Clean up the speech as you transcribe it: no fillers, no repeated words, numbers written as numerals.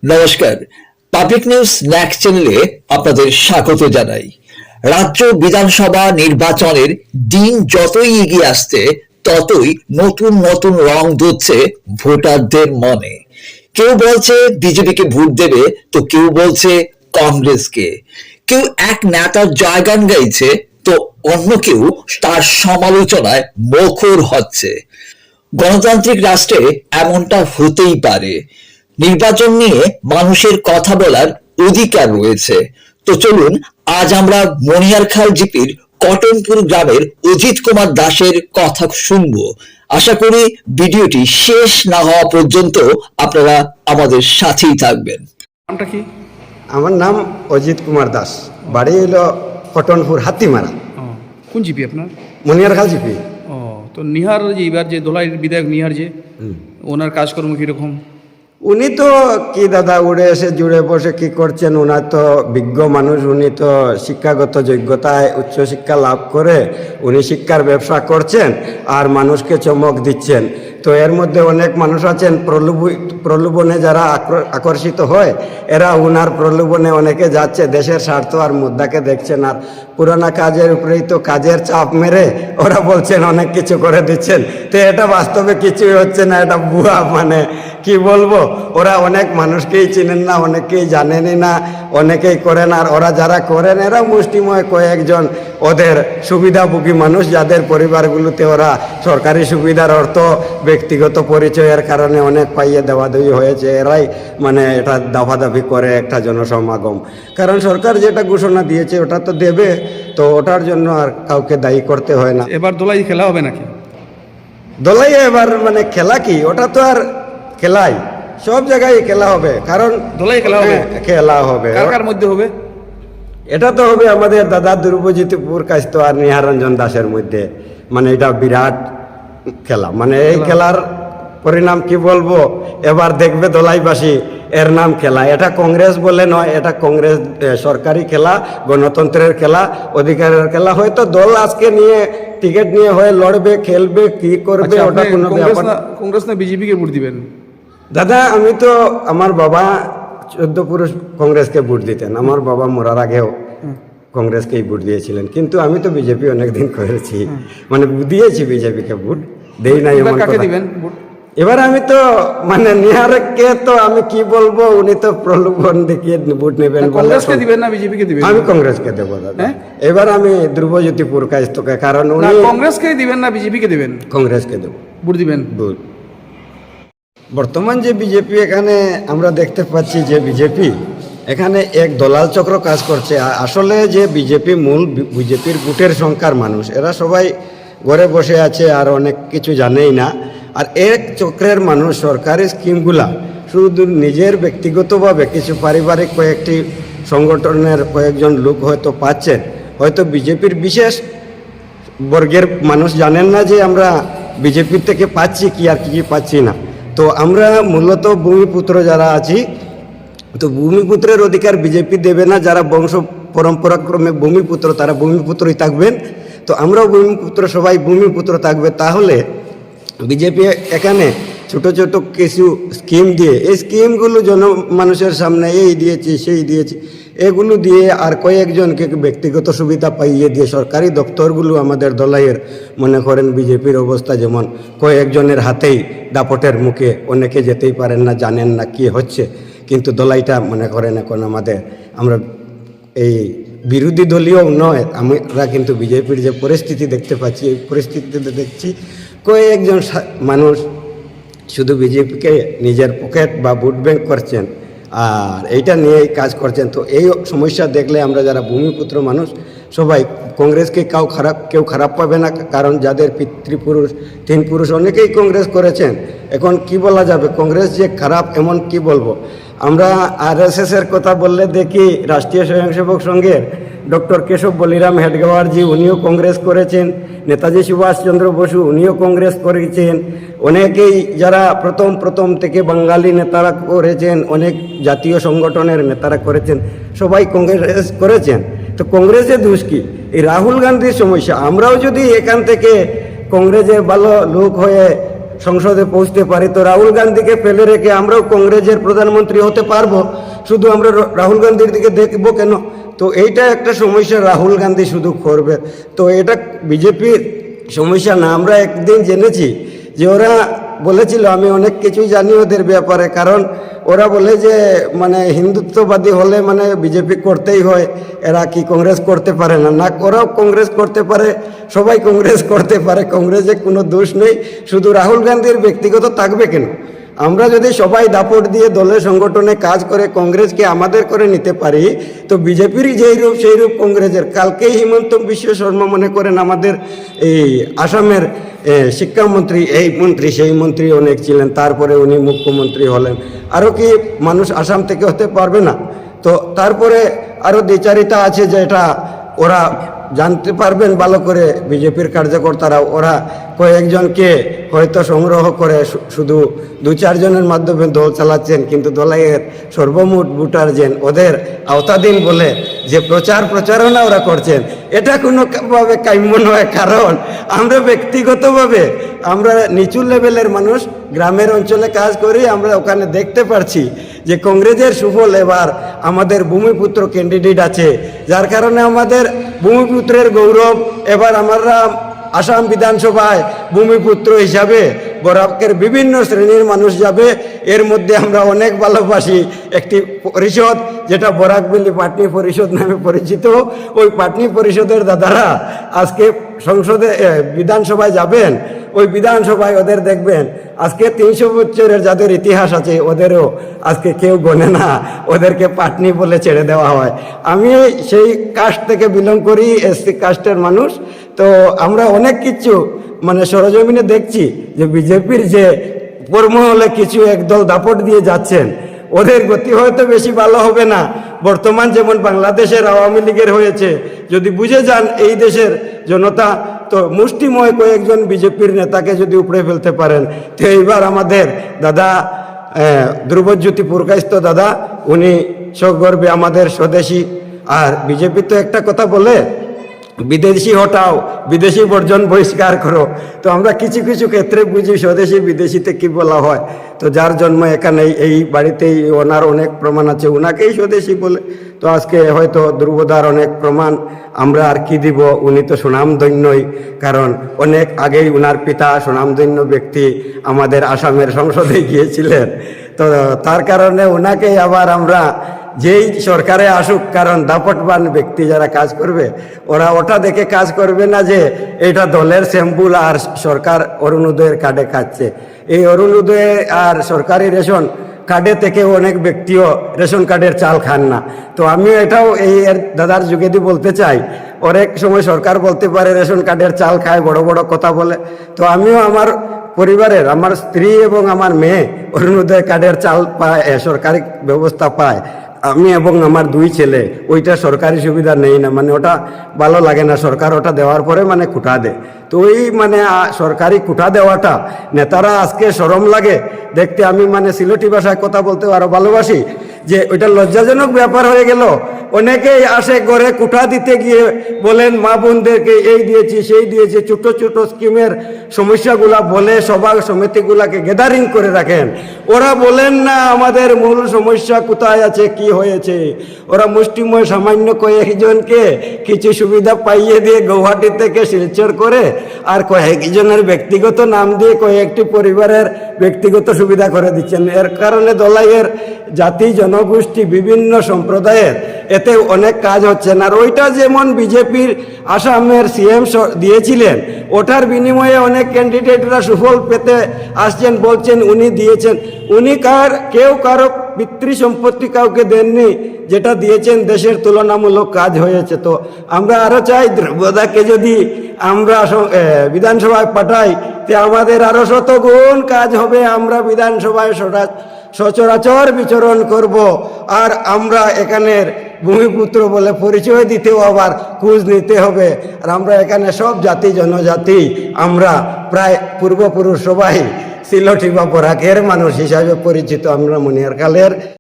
নমস্কার, public news ন্যাক চ্যানেলে আপনাদের স্বাগত জানাই। রাজ্য বিধানসভা নির্বাচনের দিন যতই এগিয়ে আসছে ততই নতুন নতুন রং ধরছে ভোটারদের মনে। কেউ বলছে বিজেপিকে ভোট দেবে, তো কেউ বলছে কংগ্রেসকে। কেউ এক নেতার জয়গান গাইছে, তো অন্য কেউ তার সমালোচনায় মুখর হচ্ছে। গণতান্ত্রিক রাষ্ট্রে এমনটা হতেই পারে। নির্বাচন নিয়ে মানুষের কথা বলার অধিকার রয়েছে। তো চলুন আজ আমরা মনিয়ারখাল জিপির কটনপুর গ্রামের অজিত কুমার দাসের কথা শুনবো। আশা করি ভিডিওটি শেষ না হওয়া পর্যন্ত আপনারা আমাদের সাথেই থাকবেন। নামটা কি? আমার নাম অজিত কুমার দাস, বাড়ি হইল কটনপুর হাতিমারা। কোন জিপি আপনার? মনিয়ারখাল জিপি। তো নিহার যে এবার যে দোলাই বিধায়ক নিহার যে ওনার কাজকর্ম কীরকম? উনি তো কি দাদা উড়ে এসে জুড়ে বসে কি করছেন, ওনার তো বিজ্ঞ মানুষ, উনি তো শিক্ষাগত যোগ্যতায় উচ্চশিক্ষা লাভ করে উনি শিক্ষার ব্যবসা করছেন আর মানুষকে চমক দিচ্ছেন। তো এর মধ্যে অনেক মানুষ আছেন প্রলোভনে যারা আকর্ষিত হয়, এরা উনার প্রলোভনে অনেকে যাচ্ছে, দেশের স্বার্থ আর মুদ্রাকে দেখছেন, আর পুরানা কাজের উপরেই তো কাজের চাপ মেরে ওরা বলছেন অনেক কিছু করে দিচ্ছেন। তো এটা বাস্তবে কিছুই হচ্ছে না, এটা ভুয়া। মানে কি বলবো, ওরা অনেক মানুষকেই চিনেন না, অনেকেই জানেনই না, অনেকেই করেন। আর ওরা যারা করেন এরা মুষ্টিময় কয়েকজন ওদের সুবিধাভোগী মানুষ, যাদের পরিবারগুলোতে ওরা সরকারি সুবিধার অর্থ ব্যক্তিগত পরিচয়ের কারণে অনেক পাইয়ে দেওয়াদেওয়ি হয়েছে। এরাই মানে এটা দাফাদাফি করে একটা জনসমাগম। কারণ সরকার যেটা ঘোষণা দিয়েছে ওটা তো দেবে, তো ওটার জন্য আর কাউকে দায়ী করতে হয় না। এবার দোলাই খেলা হবে নাকি? দোলাই এবার মানে খেলা কি, ওটা তো আর খেলাই, সব জায়গায় খেলা হবে। কারণ দোলাই খেলা হবে, খেলা হবে। কার কার মধ্যে হবে? এটা তো হবে আমাদের দাদা ধ্রুবজ্যোতিপুর কাস্ত আর নিহারঞ্জন দাসের মধ্যে। মানে এটা বিরাট খেলা, মানে এই খেলার পরিণাম কি বলবো, এবার দেখবে দোলাইবাসী। এর নাম খেলা, এটা কংগ্রেস বলে নয়, এটা কংগ্রেস সরকারি খেলা, গণতন্ত্রের খেলা, অধিকারের খেলা। হয়তো দল আজকে নিয়ে টিকিট নিয়ে হয়ে লড়বে, খেলবে, কি করবে ওটা কোনো ব্যাপার না। কংগ্রেস না বিজেপিকে ভোট দিবেন? দাদা আমি তো, আমার বাবা 14 পুরুষ কংগ্রেসকে ভোট দিতেন, আমার বাবা মরার আগেও কংগ্রেসকেই ভোট দিয়েছিলেন। কিন্তু আমি তো বিজেপি অনেকদিন করেছি, মানে দিয়েছি বিজেপিকে ভোট, দেই নাই এমন কথা। দিবেন ভোট? এবার আমি তো মানে নিহারকে তো আমি কি বলবো, উনি তো প্রলোভন দেখিয়ে ভোট নেবেন। কংগ্রেসকে দিবেন না বিজেপিকে দিবেন? আমি কংগ্রেসকে দেবো দাদা। এবার আমি ধ্রুবজ্যোতিপুর কাস্তকে, কারণ উনি কংগ্রেসকে দিবেন না বিজেপিকে দিবেন? কংগ্রেসকে দেবো ভোট দিবেন। বর্তমান যে বিজেপি এখানে আমরা দেখতে পাচ্ছি, যে বিজেপি এখানে এক দলাল চক্র কাজ করছে। আসলে যে বিজেপি মূল বিজেপির বুটের সংখ্যার মানুষ, এরা সবাই ঘরে বসে আছে আর অনেক কিছু জানেই না। আর এক চক্রের মানুষ সরকারি স্কিমগুলা শুধু নিজের ব্যক্তিগতভাবে কিছু পারিবারিক কয়েকটি সংগঠনের কয়েকজন লোক হয়তো পাচ্ছেন, হয়তো বিজেপির বিশেষ বর্গের মানুষ জানেন না যে আমরা বিজেপির থেকে পাচ্ছি কি আর কি পাচ্ছি না। তো আমরা মূলত ভূমিপুত্র যারা আছি, তো ভূমিপুত্রের অধিকার বিজেপি দেবে না। যারা বংশ পরম্পরাক্রমে ভূমিপুত্র তারা ভূমিপুত্রই থাকবেন। তো আমরাও ভূমিপুত্র, সবাই ভূমিপুত্র থাকবে। তাহলে বিজেপি এখানে ছোট ছোট কিছু স্কিম দিয়ে, এই স্কিমগুলো মানুষের সামনে এই দিয়েছি সেই দিয়েছি এগুলো দিয়ে আর কয়েকজনকে ব্যক্তিগত সুবিধা পাইয়ে দিয়ে সরকারি দপ্তরগুলো আমাদের দলাইয়ের মনে করেন বিজেপির অবস্থা যেমন, কয়েকজনের হাতেই দাপটের মুখে অনেকে যেতেই পারেন না, জানেন না কি হচ্ছে। কিন্তু দলাইটা মনে করেন এখন আমরা এই বিরোধী দলীয় নয়, আমরা কিন্তু বিজেপির যে পরিস্থিতি দেখতে পাচ্ছি, এই পরিস্থিতিতে দেখছি কয়েকজন মানুষ শুধু বিজেপিকে নিজের পকেট বা ভোট ব্যাংক করছেন আর এইটা নিয়েই কাজ করছেন। তো এই সমস্যা দেখলে আমরা যারা ভূমিপুত্র মানুষ সবাই কংগ্রেসকে কেউ খারাপ পাবে না। কারণ যাদের পিতৃপুরুষ 3 পুরুষ অনেকেই কংগ্রেস করেছেন, এখন কি বলা যাবে কংগ্রেস যে খারাপ এমন কি বলবো। আমরা RSSের কথা বললে দেখি রাষ্ট্রীয় স্বয়ংসেবক সংঘের ডক্টর কেশব বলিরাম হেডগেওয়ারজি, উনিও কংগ্রেস করেছেন। নেতাজি সুভাষচন্দ্র বসু উনিও কংগ্রেস করেছেন। অনেকেই যারা প্রথম থেকে বাঙালি নেতারা করেছেন, অনেক জাতীয় সংগঠনের নেতারা করেছেন, সবাই কংগ্রেস করেছেন। তো কংগ্রেসের দোষ কি? এই রাহুল গান্ধীর সমস্যা। আমরাও যদি এখান থেকে কংগ্রেসের ভালো লোক হয়ে সংসদে পৌঁছতে পারি, তো রাহুল গান্ধীকে ফেলে রেখে আমরাও কংগ্রেসের প্রধানমন্ত্রী হতে পারবো? শুধু আমরা রাহুল গান্ধীর দিকে দেখবো কেন? তো এইটা একটা সমস্যা রাহুল গান্ধী শুধু করবে, তো এটা বিজেপির সমস্যা না। আমরা একদিন জেনেছি যে ওরা বলেছিল, আমি অনেক কিছুই জানি ওদের ব্যাপারে, কারণ ওরা বলে যে মানে হিন্দুত্ববাদী হলে মানে বিজেপি করতেই হয়, এরা কি কংগ্রেস করতে পারে না? না, ওরাও কংগ্রেস করতে পারে, সবাই কংগ্রেস করতে পারে, কংগ্রেসে কোনো দোষ নেই। শুধু রাহুল গান্ধীর ব্যক্তিগত থাকবে কেন? আমরা যদি সবাই দাপট দিয়ে দলের সংগঠনে কাজ করে কংগ্রেসকে আমাদের করে নিতে পারি, তো বিজেপির যেই রূপ সেই রূপ কংগ্রেসের। কালকেই হিমন্ত বিশ্ব শর্মা মনে করেন আমাদের এই আসামের শিক্ষামন্ত্রী, এই মন্ত্রী সেই মন্ত্রী অনেক ছিলেন, তারপরে উনি মুখ্যমন্ত্রী হলেন। আরও কি মানুষ আসাম থেকে হতে পারবে না? তো তারপরে আরও দ্বিচারিতা আছে, যেটা ওরা জানতে পারবেন ভালো করে বিজেপির কার্যকর্তারা। ওরা কয়েকজনকে হয়তো সংগ্রহ করে শুধু 2-4 জনের মাধ্যমে দল চালাচ্ছেন, কিন্তু দলের সর্বমোট ভোটার যেন ওদের আওতাধীন বলে যে প্রচারণা ওরা করছেন, এটা কোনোভাবে কাম্য নয়। কারণ আমরা ব্যক্তিগতভাবে আমরা নিচু লেভেলের মানুষ, গ্রামের অঞ্চলে কাজ করি, আমরা ওখানে দেখতে পারছি যে কংগ্রেসের সুফল এবার আমাদের ভূমিপুত্র ক্যান্ডিডেট আছে, যার কারণে আমাদের ভূমিপুত্রের গৌরব। এবার আমরা আসাম বিধানসভায় ভূমিপুত্র হিসাবে বরাকের বিভিন্ন শ্রেণীর মানুষ যাবে। এর মধ্যে আমরা অনেক ভালোবাসি একটি পরিষদ, যেটা বরাকবেলি পাটনি পরিষদ নামে পরিচিত। ওই পাটনি পরিষদের দাদারা আজকে সংসদে বিধানসভায় যাবেন, ওই বিধানসভায় ওদের দেখবেন আজকে 300 বছরের যাদের ইতিহাস আছে ওদেরও আজকে কেউ গণে না, ওদেরকে পাটনি বলে ছেড়ে দেওয়া হয়। আমি সেই কাস্ট থেকে বিলং করি, এসসি কাস্টের মানুষ। তো আমরা অনেক কিছু মানে সরজমিনে দেখছি যে বিজেপির যে কর্মহলে কিছু একদল দাপট দিয়ে যাচ্ছেন, ওদের গতি হয়তো বেশি ভালো হবে না। বর্তমান যেমন বাংলাদেশের আওয়ামী লীগের হয়েছে, যদি বুঝে যান এই দেশের জনতা, তো মুষ্টিময় কয়েকজন বিজেপির নেতাকে যদি উপড়ে ফেলতে পারেন, তো এইবার আমাদের দাদা ধ্রুবজ্যোতি পুরকাইস্ত দাদা, উনি সগর্বে আমাদের স্বদেশী। আর বিজেপি তো একটা কথা বলে, বিদেশি হটাও, বিদেশি বর্জন বহিষ্কার করো। তো আমরা কিছু কিছু ক্ষেত্রে বুঝি স্বদেশি বিদেশিতে কি বলা হয়। তো যার জন্ম এখানে এই বাড়িতেই, ওনার অনেক প্রমাণ আছে, ওনাকেই স্বদেশি বলে। তো আজকে হয়তো ধ্রুবদার অনেক প্রমাণ আমরা আর কি দিব, উনি তো সুনামধন্যই, কারণ অনেক আগেই উনার পিতা সুনামধন্য ব্যক্তি আমাদের আসামের সংসদে গিয়েছিলেন। তো তার কারণে ওনাকেই আবার আমরা যেই সরকারে আসুক, কারণ দাপটবান ব্যক্তি যারা কাজ করবে ওরা ওটা দেখে কাজ করবে না যে এটা দলের স্যাম্পুল আর সরকার অরুণোদয়ের কার্ডে খাচ্ছে। এই অরুণোদয় আর সরকারি রেশন কার্ডে থেকে অনেক ব্যক্তিও রেশন কার্ডের চাল খান না। তো আমিও এটাও এই দাদার যুগেদি বলতে চাই, অনেক সময় সরকার বলতে পারে রেশন কার্ডের চাল খায়, বড় বড় কথা বলে। তো আমিও আমার পরিবারের, আমার স্ত্রী এবং আমার মেয়ে অরুণোদয় কার্ডের চাল পায়, সরকারি ব্যবস্থা পায়। আমি এবং আমার 2 ছেলে ওইটা সরকারি সুবিধা নেই না, মানে ওটা ভালো লাগে না। সরকার ওটা দেওয়ার পরে মানে কুটা দেয়। তো ওই মানে সরকারি কুটা দেওয়াটা নেতারা আজকে শরম লাগে দেখতে। আমি মানে সিলেটি ভাষায় কথা বলতে আরো ভালোবাসি, যে ওইটা লজ্জাজনক ব্যাপার হয়ে গেল। অনেকেই আসে ঘরে কুঠা দিতে গিয়ে বলেন মা বোনদেরকে এই দিয়েছি সেই দিয়েছি, ছোট ছোট স্কিমের সমস্যাগুলা বলে সভা সমিতিগুলাকে গ্যাদারিং করে রাখেন। ওরা বলেন না আমাদের মূল সমস্যা কোথায় আছে, কি হয়েছে। ওরা মুষ্টিময় সামান্য কয়েকজনকে কিছু সুবিধা পাইয়ে দিয়ে গৌহাটি থেকে শিলচর করে, আর কয়েকজনের ব্যক্তিগত নাম দিয়ে কয়েকটি পরিবারের ব্যক্তিগত সুবিধা করে দিচ্ছেন। এর কারণে দলাইয়ের জাতি জনগোষ্ঠী বিভিন্ন সম্প্রদায়ের এতে অনেক কাজ হচ্ছে না। আর ওইটা যেমন বিজেপির আসামের সিএম দিয়েছিলেন, ওটার বিনিময়ে অনেক ক্যান্ডিডেটরা সুফল পেতে আসছেন, বলছেন উনি দিয়েছেন। উনি কেউ কারো পিতৃ সম্পত্তি কাউকে দেননি, যেটা দিয়েছেন দেশের তুলনামূলক কাজ হয়েছে। তো আমরা আরও চাই ধ্রুবদাকে যদি আমরা বিধানসভায় পাঠাই, তে আমাদের আরও শতগুণ কাজ হবে। আমরা বিধানসভায় সচরাচর বিচরণ করব, আর আমরা এখানের ভূমিপুত্র বলে পরিচয় দিতেও আবার খোঁজ নিতে হবে। আর আমরা এখানে সব জাতি জনজাতি, আমরা প্রায় পূর্বপুরুষ সবাই সিলটি বা বরাকের মানুষ হিসাবে পরিচিত। আমরা মনিয়ারখালের